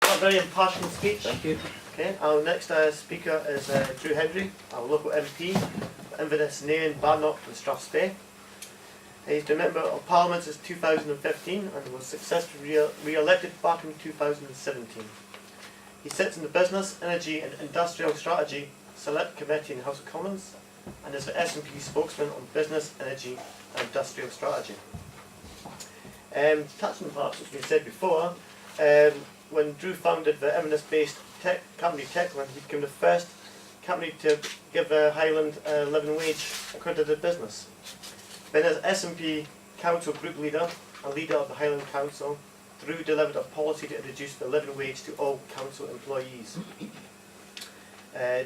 a very impassioned speech. Thank you. Okay, our next speaker is Drew Hendry, our local MP for Inverness, Nairn, Barnock and Strathspey. He's been a Member of Parliament since 2015 and was successfully re-elected back in 2017. He sits in the Business, Energy and Industrial Strategy Select Committee in the House of Commons and is the SNP spokesman on Business, Energy and Industrial Strategy. Touching on perhaps what's been said before, when Drew founded the Inverness-based tech company Techland, he became the first company to give Highland a living wage accredited business. Then as SNP Council Group Leader and Leader of the Highland Council, Drew delivered a policy to introduce the living wage to all council employees.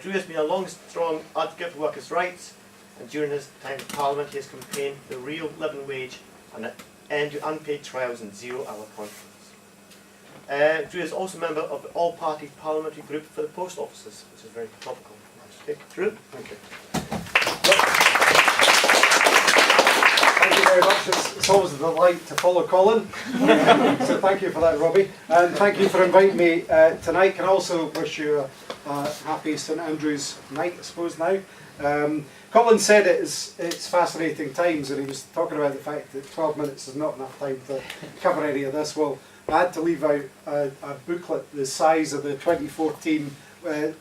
Drew has been a long, strong advocate for workers' rights, and during his time in Parliament he has campaigned for the real living wage and an end to unpaid trials and zero-hour contracts. Drew is also a member of the all-party parliamentary group for the post offices, which is very topical. Okay, Drew? Thank you. Thank you very much. It's always a delight to follow Colin. So thank you for that, Robbie. And thank you for inviting me tonight. Can also wish you a happy St Andrew's night, I suppose, now. Colin said it's fascinating times, and he was talking about the fact that 12 minutes is not enough time to cover any of this. Well, I had to leave out a booklet the size of the 2014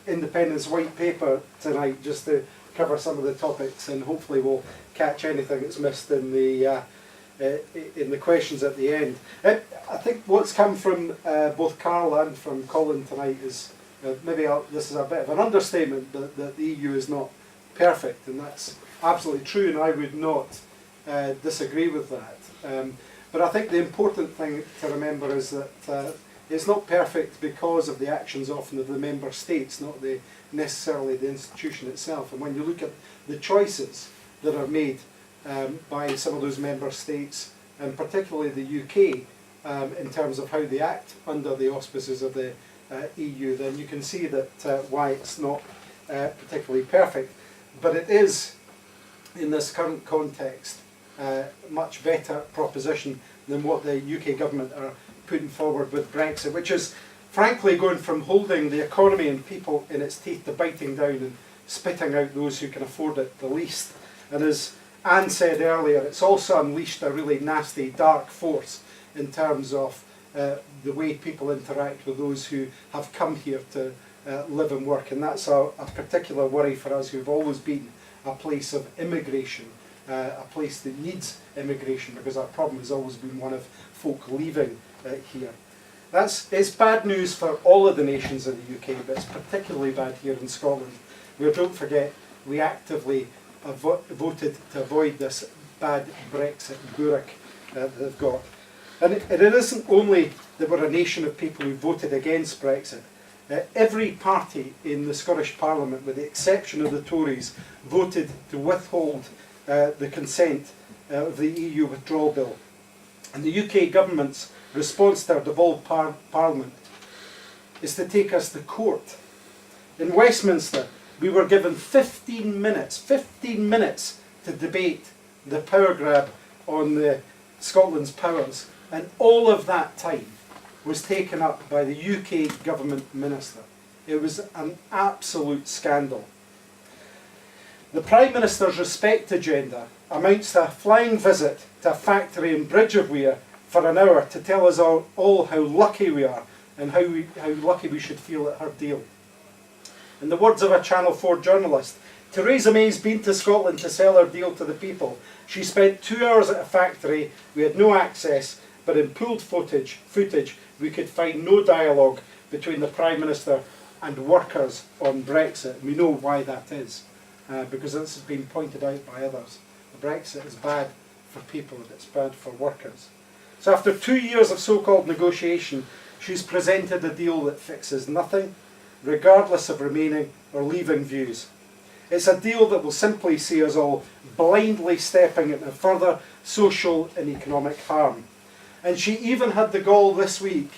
Independence White Paper tonight just to cover some of the topics, and hopefully we'll catch anything that's missed in the questions at the end. I think what's come from both Carl and from Colin tonight is this is a bit of an understatement that the EU is not perfect, and that's absolutely true, and I would not disagree with that. But I think the important thing to remember is that it's not perfect because of the actions often of the member states, not necessarily the institution itself. And when you look at the choices that are made by some of those member states, and particularly the UK, in terms of how they act under the auspices of the EU, then you can see that why it's not particularly perfect. But it is, in this current context, much better proposition than what the UK government are putting forward with Brexit, which is frankly going from holding the economy and people in its teeth to biting down and spitting out those who can afford it the least. And as Anne said earlier, it's also unleashed a really nasty dark force in terms of the way people interact with those who have come here to live and work, and that's a particular worry for us who've always been a place of immigration, a place that needs immigration, because our problem has always been one of folk leaving here. It's bad news for all of the nations in the UK, but it's particularly bad here in Scotland, where, don't forget, we actively voted to avoid this bad Brexit bourrique that they've got. And it isn't only that we're a nation of people who voted against Brexit. Every party in the Scottish Parliament, with the exception of the Tories, voted to withhold the consent of the EU withdrawal bill. And the UK government's response to our devolved Parliament is to take us to court. In Westminster, we were given 15 minutes to debate the power grab on Scotland's powers, and all of that time was taken up by the UK government minister. It was an absolute scandal. The Prime Minister's respect agenda amounts to a flying visit to a factory in Bridge of Weir for an hour to tell us all how lucky we are and how lucky we should feel at her deal. In the words of a Channel 4 journalist, Theresa May's been to Scotland to sell her deal to the people. She spent 2 hours at a factory, we had no access, but in pooled footage we could find no dialogue between the Prime Minister and workers on Brexit. We know why that is, because this has been pointed out by others. Brexit is bad for people, it's bad for workers. So after 2 years of so-called negotiation, she's presented a deal that fixes nothing, regardless of remaining or leaving views. It's a deal that will simply see us all blindly stepping into further social and economic harm. And she even had the gall this week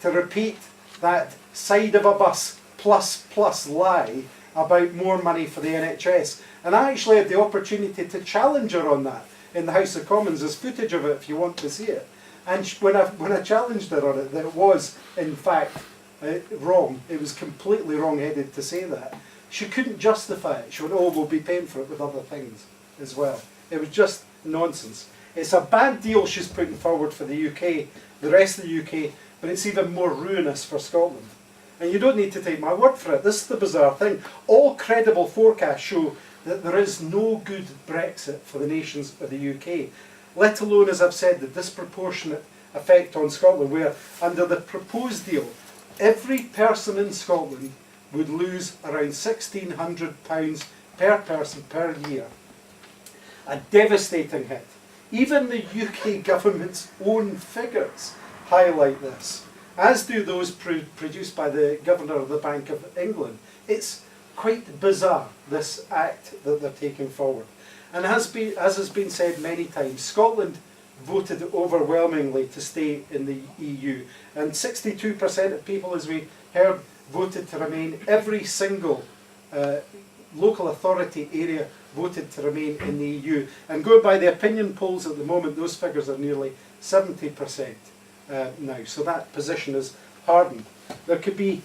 to repeat that side of a bus plus lie about more money for the NHS. And I actually had the opportunity to challenge her on that in the House of Commons. There's footage of it if you want to see it. And when I challenged her on it, that it was, in fact, wrong. It was completely wrong-headed to say that. She couldn't justify it. She went, oh, we'll be paying for it with other things as well. It was just nonsense. It's a bad deal she's putting forward for the UK, the rest of the UK, but it's even more ruinous for Scotland. And you don't need to take my word for it. This is the bizarre thing. All credible forecasts show that there is no good Brexit for the nations of the UK, let alone, as I've said, the disproportionate effect on Scotland, where under the proposed deal, every person in Scotland would lose around £1,600 per person per year. A devastating hit. Even the UK government's own figures highlight this, as do those produced by the Governor of the Bank of England. It's quite bizarre, this act that they're taking forward. And as has been said many times, Scotland voted overwhelmingly to stay in the EU, and 62% of people, as we heard, voted to remain. Every single local authority area voted to remain in the EU. And going by the opinion polls at the moment, those figures are nearly 70% now. So that position is hardened. There could be,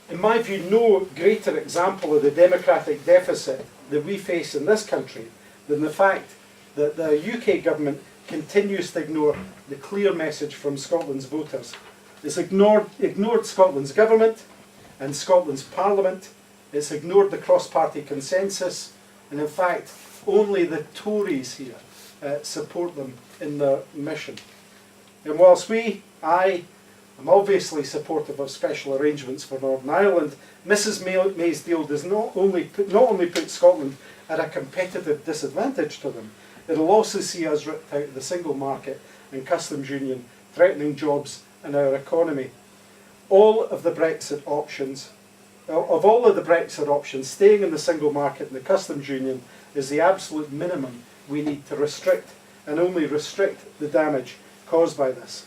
in my view, no greater example of the democratic deficit that we face in this country than the fact that the UK government continues to ignore the clear message from Scotland's voters. It's ignored Scotland's government and Scotland's parliament. It's ignored the cross-party consensus, and in fact only the Tories here support them in their mission. And whilst I am obviously supportive of special arrangements for Northern Ireland, Mrs May's deal does not only put Scotland at a competitive disadvantage to them, it will also see us ripped out of the single market and customs union, threatening jobs and our economy. All of the Brexit options, staying in the single market and the customs union is the absolute minimum we need to restrict, and only restrict the damage caused by this.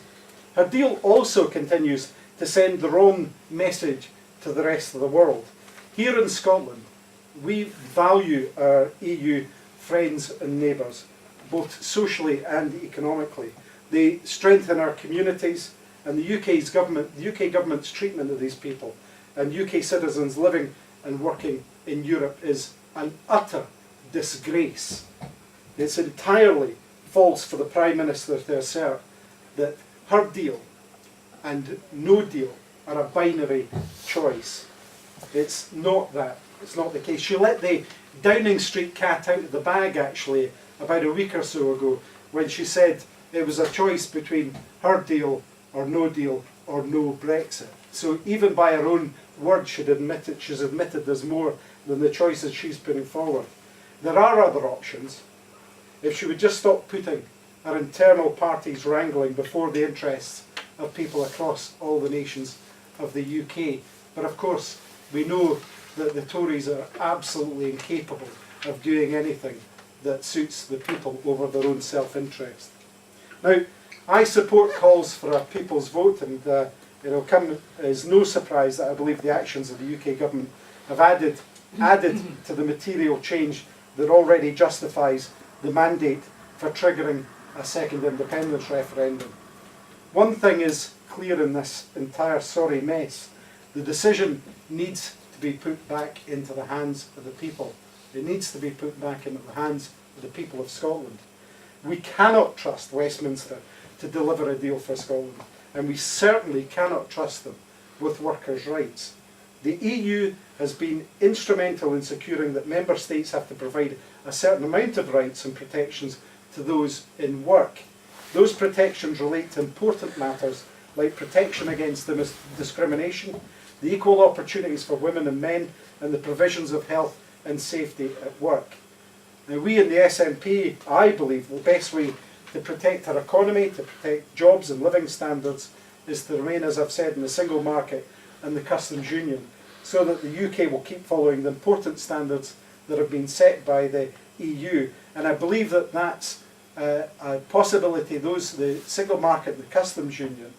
Her deal also continues to send the wrong message to the rest of the world. Here in Scotland, we value our EU friends and neighbours, both socially and economically. They strengthen our communities, and the UK government's treatment of these people and UK citizens living and working in Europe is an utter disgrace. It's entirely false for the Prime Minister to assert that her deal and no deal are a binary choice. It's not that. It's not the case. She let the Downing Street cat out of the bag, actually, about a week or so ago, when she said it was a choice between her deal or no Brexit. So even by her own word, she's admitted there's more than the choices she's putting forward. There are other options. If she would just stop putting her internal parties wrangling before the interests of people across all the nations of the UK. But of course, we know that the Tories are absolutely incapable of doing anything that suits the people over their own self-interest. Now, I support calls for a people's vote, and it will come as no surprise that I believe the actions of the UK government have added to the material change that already justifies the mandate for triggering a second independence referendum. One thing is clear in this entire sorry mess: the decision needs to be put back into the hands of the people. It needs to be put back into the hands of the people of Scotland. We cannot trust Westminster to deliver a deal for Scotland, and we certainly cannot trust them with workers' rights. The EU has been instrumental in securing that member states have to provide a certain amount of rights and protections to those in work. Those protections relate to important matters like protection against discrimination, the equal opportunities for women and men, and the provisions of health and safety at work. Now, we in the SNP, I believe, the best way to protect our economy, to protect jobs and living standards, is to remain, as I've said, in the single market and the customs union, so that the UK will keep following the important standards that have been set by the EU. And I believe that that's a possibility. The single market and the customs union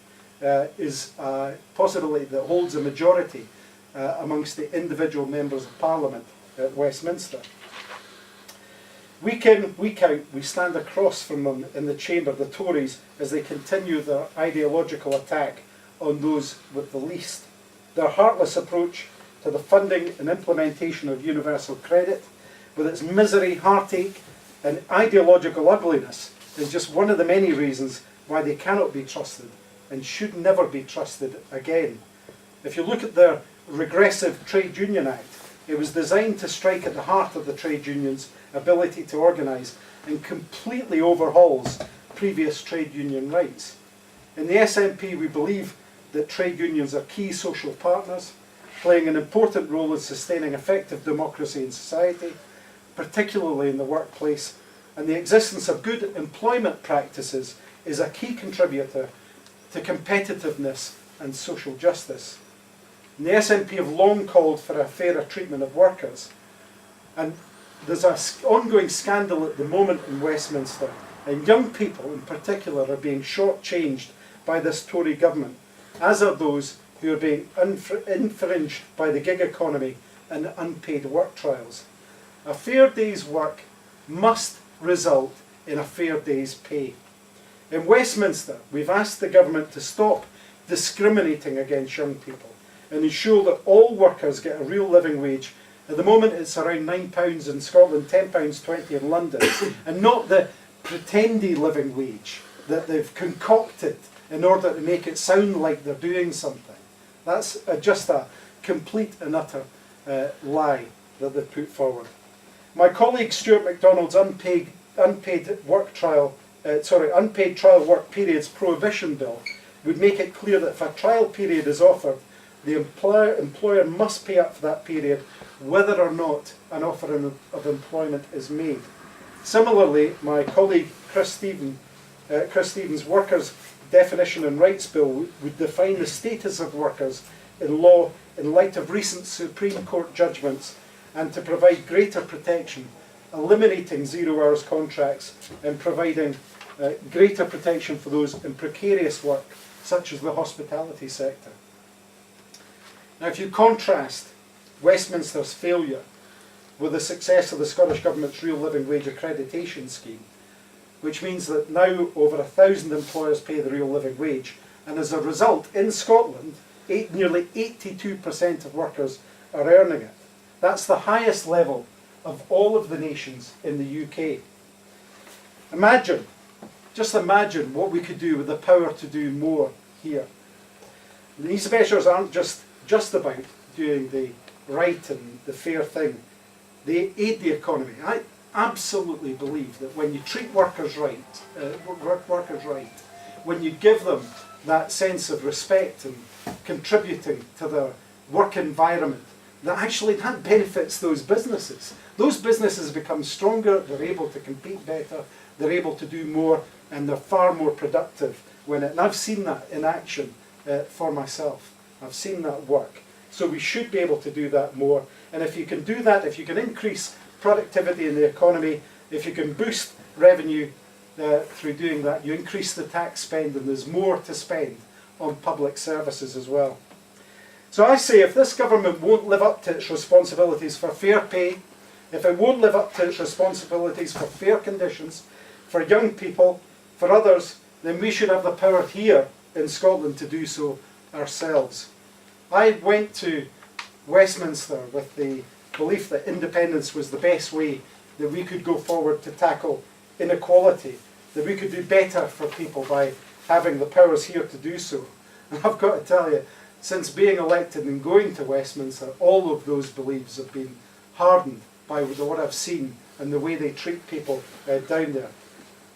is a possibility that holds a majority amongst the individual members of Parliament at Westminster. Week in, week out, we stand across from them in the chamber, the Tories, as they continue their ideological attack on those with the least their heartless approach to the funding and implementation of universal credit, with its misery, heartache and ideological ugliness, is just one of the many reasons why they cannot be trusted and should never be trusted again. If you look at their regressive Trade Union Act, it was designed to strike at the heart of the trade union's ability to organise and completely overhauls previous trade union rights. In the SNP, we believe that trade unions are key social partners, playing an important role in sustaining effective democracy in society, particularly in the workplace, and the existence of good employment practices is a key contributor to competitiveness and social justice. And the SNP have long called for a fairer treatment of workers, and there's an ongoing scandal at the moment in Westminster, and young people in particular are being shortchanged by this Tory government, as are those who are being infringed by the gig economy and unpaid work trials. A fair day's work must result in a fair day's pay. In Westminster, we've asked the government to stop discriminating against young people and ensure that all workers get a real living wage. At the moment it's around £9 in Scotland, £10.20 in London, and not the pretendy living wage that they've concocted in order to make it sound like they're doing something. That's just a complete and utter lie that they've put forward. My colleague Stuart MacDonald's unpaid trial work periods prohibition bill would make it clear that if a trial period is offered, the employer must pay up for that period whether or not an offer of employment is made. Similarly, my colleague Chris Stevens' Workers' Definition and Rights Bill would define the status of workers in law in light of recent Supreme Court judgments and to provide greater protection, eliminating zero-hours contracts and providing greater protection for those in precarious work, such as the hospitality sector. Now, if you contrast Westminster's failure with the success of the Scottish Government's Real Living Wage Accreditation Scheme, which means that now over 1,000 employers pay the real living wage, and as a result, in Scotland, nearly 82% of workers are earning it. That's the highest level of all of the nations in the UK. Just imagine what we could do with the power to do more here. These measures aren't just about doing the right and the fair thing. They aid the economy. I absolutely believe that when you treat workers right, when you give them that sense of respect and contributing to their work environment, that benefits those businesses. Those businesses become stronger, they're able to compete better, they're able to do more, and they're far more productive and I've seen that in action for myself. I've seen that work. So we should be able to do that more. And if you can do that, if you can increase productivity in the economy, if you can boost revenue through doing that, you increase the tax spend and there's more to spend on public services as well. So I say if this government won't live up to its responsibilities for fair pay, if it won't live up to its responsibilities for fair conditions, for young people, for others, then we should have the power here in Scotland to do so ourselves. I went to Westminster with the belief that independence was the best way that we could go forward to tackle inequality, that we could do better for people by having the powers here to do so. And I've got to tell you, since being elected and going to Westminster, all of those beliefs have been hardened by what I've seen and the way they treat people down there.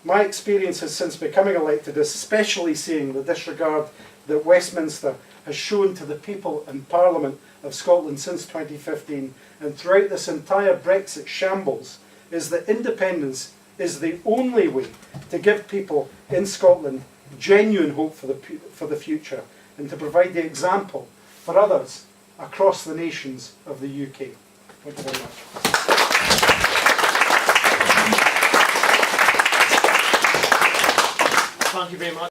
My experiences since becoming elected, especially seeing the disregard that Westminster has shown to the people and Parliament of Scotland since 2015 and throughout this entire Brexit shambles, is that independence is the only way to give people in Scotland genuine hope for the future and to provide the example for others across the nations of the UK. Thank you very much. Thank you very much.